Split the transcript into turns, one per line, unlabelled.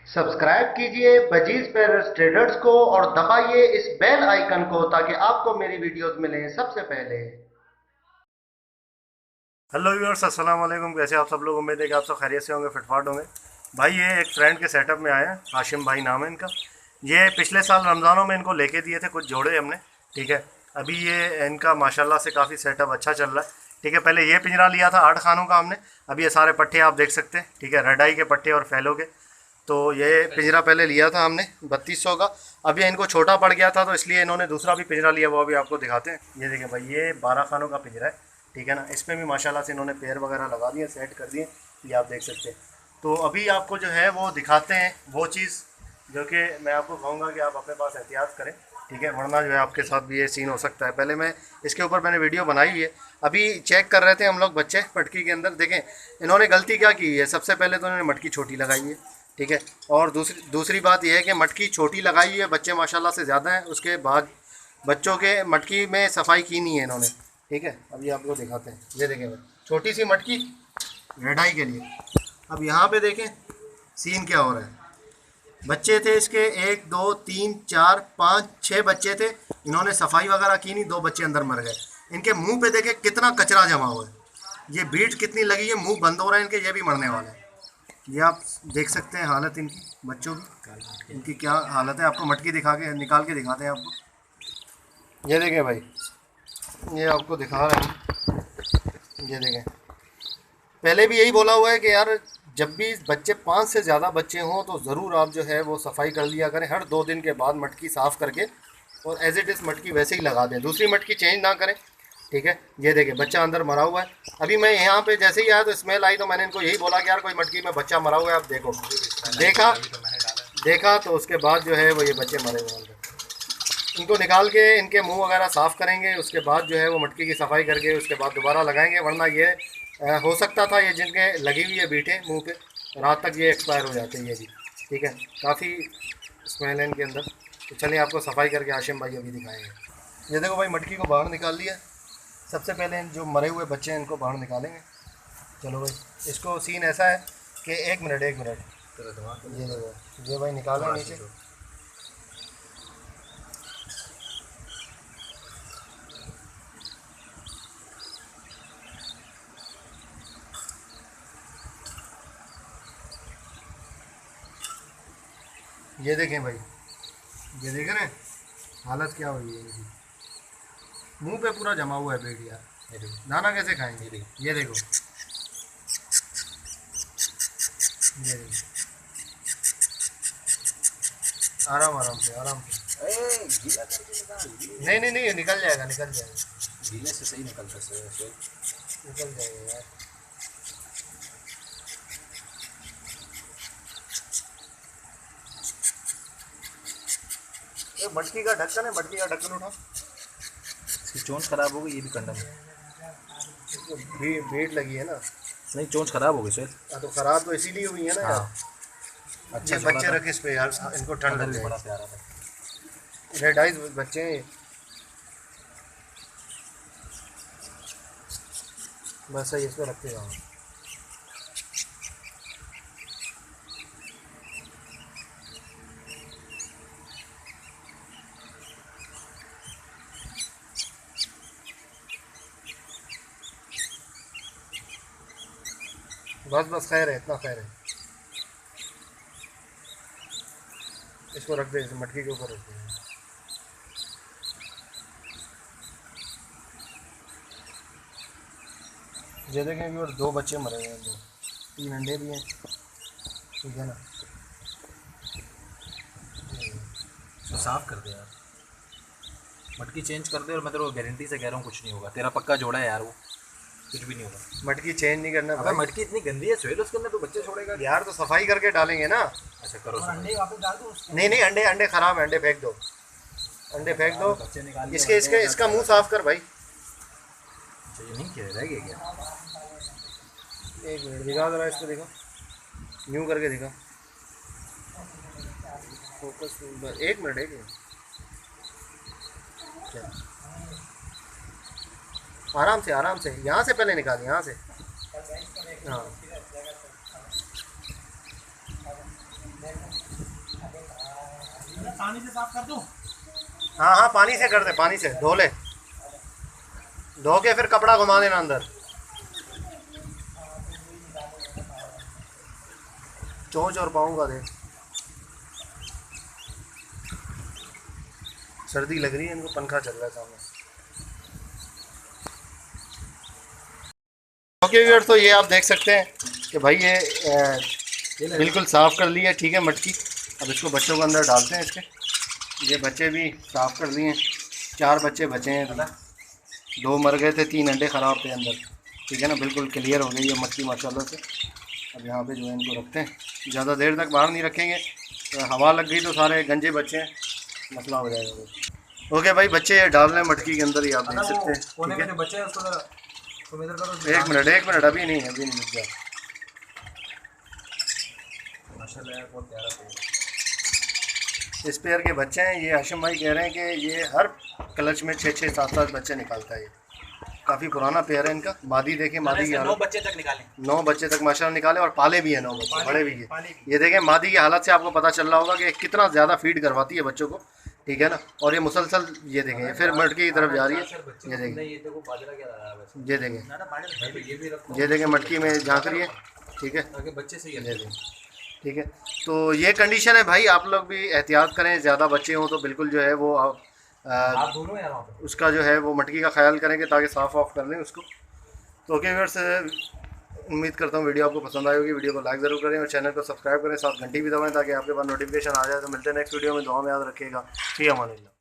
Subscribe कीजिए budgies पेरस traders को और दबाइए इस बेल आइकन को ताकि आपको मेरी वीडियोस मिलें सबसे पहले।
हेलो व्यूअर्स, अस्सलाम वालेकुम। कैसे आप सब लोग? उम्मीद है कि आप सब खैरियत से होंगे, फिटफाट होंगे। भाई ये एक फ्रेंड के सेटअप में आए हैं, हाशिम भाई नाम है इनका। ये पिछले साल रमज़ानों में इनको लेके दिए थे कुछ जोड़े हमने, ठीक है। अभी ये इनका माशाल्लाह से काफ़ी सेटअप अच्छा चल रहा है, ठीक है। पहले ये पिंजरा लिया था 8 खानों का हमने। अभी ये सारे पट्टे आप देख सकते हैं, ठीक है, रेडाई के पट्टे और फैलो के। तो ये पिंजरा पहले लिया था हमने 3200 का। अभी इनको छोटा पड़ गया था तो इसलिए इन्होंने दूसरा भी पिंजरा लिया, वो अभी आपको दिखाते हैं। ये देखें भाई, ये 12 खानों का पिंजरा है, ठीक है ना। इसमें भी माशाल्लाह से इन्होंने पैर वगैरह लगा दिए, सेट कर दिए, ये आप देख सकते हैं। तो अभी आपको जो है वो दिखाते हैं वो चीज़ जो कि मैं आपको कहूँगा कि आप अपने पास एहतियात करें, ठीक है, वरना जो है आपके साथ भी ये सीन हो सकता है। पहले मैं इसके ऊपर मैंने वीडियो बनाई हुई है। अभी चेक कर रहे थे हम लोग बच्चे मटकी के अंदर। देखें इन्होंने गलती क्या की है। सबसे पहले तो इन्होंने मटकी छोटी लगाई है, ठीक है। और दूसरी बात यह है कि मटकी छोटी लगाई हुई है, बच्चे माशाल्लाह से ज़्यादा हैं। उसके बाद बच्चों के मटकी में सफाई की नहीं है इन्होंने, ठीक है। अभी आपको दिखाते हैं, ये देखें भाई, छोटी सी मटकी रेडाई के लिए। अब यहाँ पे देखें सीन क्या हो रहा है। बच्चे थे इसके 1 2 3 4 5 6 बच्चे थे। इन्होंने सफाई वगैरह की नहीं, 2 बच्चे अंदर मर गए। इनके मुंह पे देखें कितना कचरा जमा हुआ है, ये बीट कितनी लगी है, मुंह बंद हो रहा है इनके, ये भी मरने वाले हैं। ये आप देख सकते हैं हालत इनकी, बच्चों की इनकी क्या हालत है। आपको मटकी दिखा के निकाल के दिखाते हैं आपको। ये देखें भाई, ये आपको दिखा रहे हैं, ये देखें। पहले भी यही बोला हुआ है कि यार जब भी बच्चे 5 से ज़्यादा बच्चे हों तो ज़रूर आप जो है वो सफाई कर लिया करें, हर 2 दिन के बाद मटकी साफ़ करके, और एज इट इज़ मटकी वैसे ही लगा दें, दूसरी मटकी चेंज ना करें, ठीक है। ये देखिए बच्चा अंदर मरा हुआ है। अभी मैं यहाँ पे जैसे ही आया तो स्मेल आई तो मैंने इनको यही बोला कि यार कोई मटकी में बच्चा मरा हुआ है, आप देखो। देखा तो उसके बाद जो है वो ये बच्चे मरे हुए हैं। इनको निकाल के इनके मुंह वगैरह साफ़ करेंगे, उसके बाद जो है वो मटकी की सफाई करके उसके बाद दोबारा लगाएंगे, वरना ये हो सकता था ये जिनके लगी हुई है बीठे मुंह पे, रात तक ये एक्सपायर हो जाते हैं ये भी, ठीक है। काफ़ी स्मेल है इनके अंदर। तो चलिए आपको सफाई करके हाशिम भाई अभी दिखाएंगे। ये देखो भाई, मटकी को बाहर निकाल लिया। सबसे पहले जो मरे हुए बच्चे हैं इनको बाहर निकालेंगे। चलो भाई, इसको सीन ऐसा है कि एक मिनट ये देखो, ये भाई निकालो नीचे। ये देखें भाई, ये देख रहे हैं हालत क्या हुई है इनकी, मुंह पे पूरा जमा हुआ है पेट यार। दाना कैसे खाएंगे? ये देखो, ये देखो, आराम आराम से, आराम से।
गीला करके निकाल।
नहीं नहीं नहीं, ये निकल जाएगा, निकल जाएगा,
गीले से सही निकलता है।
निकल जाएगा यार। ये मटकी का ढक्कन है, मटकी का ढक्कन उठा।
इसकी चोंच खराब हो गई, ये भी कंडम है।
भीड़ लगी है ना।
नहीं, चोंच खराब हो गई सर।
हाँ तो खराब तो इसीलिए हुई है ना यार।
अच्छा
ये बच्चे रखे इस पे यार, इनको ठंड लग
भी बड़ा
जाएगी।
प्यारा था।
रेड आइज बच्चे हैं ये। बस सही, इस पे रखते जाओ। बस बस, खैर है, इतना खैर है। इसको रख दे, इस मटकी के ऊपर रख दे। ये देखें कि और 2 बच्चे मरे हुए हैं, 3 अंडे भी हैं, ठीक है ना।
तो साफ कर दे यार, मटकी चेंज कर दे। और मैं तेरे को गारंटी से कह रहा हूँ कुछ नहीं होगा, तेरा पक्का जोड़ा है यार, वो कुछ भी नहीं होगा।
मटकी चेंज नहीं करना
अबे
भाई।
मटकी इतनी गंदी है सोहेल, उसके अंदर तो बच्चे छोड़ेगा
यार तो सफाई करके डालेंगे ना।
अच्छा करो।
अंडे वापस डाल दो उसके।
नहीं नहीं, अंडे अंडे खराब है, अंडे फेंक दो, अंडे फेंक दो।
बच्चे निकाल
इसके इसके इसका मुंह साफ कर भाई।
ये नहीं किया, रह गया क्या?
एक मिनट दिखा जरा, इसको दिखा, न्यू करके दिखा, फोकस। एक मिनट, एक मिनट, आराम से आराम से, यहाँ से पहले निकाल, यहाँ से। हाँ
पानी से साफ कर दूं?
हाँ हाँ, पानी से कर दे, पानी से धो ले, धो के फिर कपड़ा घुमा देना अंदर। चोंच और पाऊँ का दे, सर्दी लग रही है इनको, पंखा चल रहा है सामने। ओके व्यूअर्स, तो ये आप देख सकते हैं कि भाई ये बिल्कुल साफ़ कर लिया, ठीक है मटकी। अब इसको बच्चों के अंदर डालते हैं इसके। ये बच्चे भी साफ़ कर लिए हैं, 4 बच्चे बचे हैं अभी, 2 मर गए थे, 3 अंडे ख़राब थे अंदर, ठीक है ना। बिल्कुल क्लियर हो गई है मटकी माशाल्लाह से। अब यहाँ पे जो है इनको रखते हैं, ज़्यादा देर तक बाहर नहीं रखेंगे, तो हवा लग गई तो सारे गंजे बच्चे हैं, मसला हो जाएगा। ओके भाई, बच्चे ये डाल रहे हैं मटकी के अंदर ही, आप देख सकते हैं, ठीक है।
बच्चे हैं उसको तुम इधर करो।
1 मिनट, 1 मिनट, अभी नहीं, अभी नहीं, रुक जा।
माशाल्लाह यार, बहुत प्यारा पेड़।
इस पेयर के बच्चे हैं, ये हाशिम भाई कह रहे हैं कि ये हर क्लच में 6-6, 7-7 बच्चे निकालता है। ये काफ़ी पुराना पेयर है इनका। मादी देखें, मादी की
9
हालत,
बच्चे तक निकाले,
9 बच्चे तक माशाल्लाह निकाले, और पाले भी हैं 9 बच्चे, बड़े भी हैं। ये देखें मादी की हालत से आपको पता चल रहा होगा कि कितना ज़्यादा फीड करवाती है बच्चों को, ठीक है ना। और ये मुसलसल, ये देखें फिर मटकी की तरफ जा रही है, ये देखें, ये देखें, ये देखें मटकी में झांक रही है, ठीक है,
बच्चे से
ये देखें, ठीक है। तो ये कंडीशन है भाई, आप लोग भी एहतियात करें, ज़्यादा बच्चे हों तो बिल्कुल जो है वो
आप दोनों यार वहाँ पे।
उसका जो है वो मटकी का ख्याल करेंगे ताकि साफ़ ऑफ कर लें उसको। तो ओके व्यूअर्स, उम्मीद करता हूँ वीडियो आपको पसंद आई होगी। वीडियो को लाइक ज़रूर करें और चैनल को सब्सक्राइब करें, साथ घंटी भी दबाएं ताकि आपके पास नोटिफिकेशन आ जाए। तो मिलते हैं नेक्स्ट वीडियो में, दुआ में याद रखिएगा। फी अमान अल्लाह।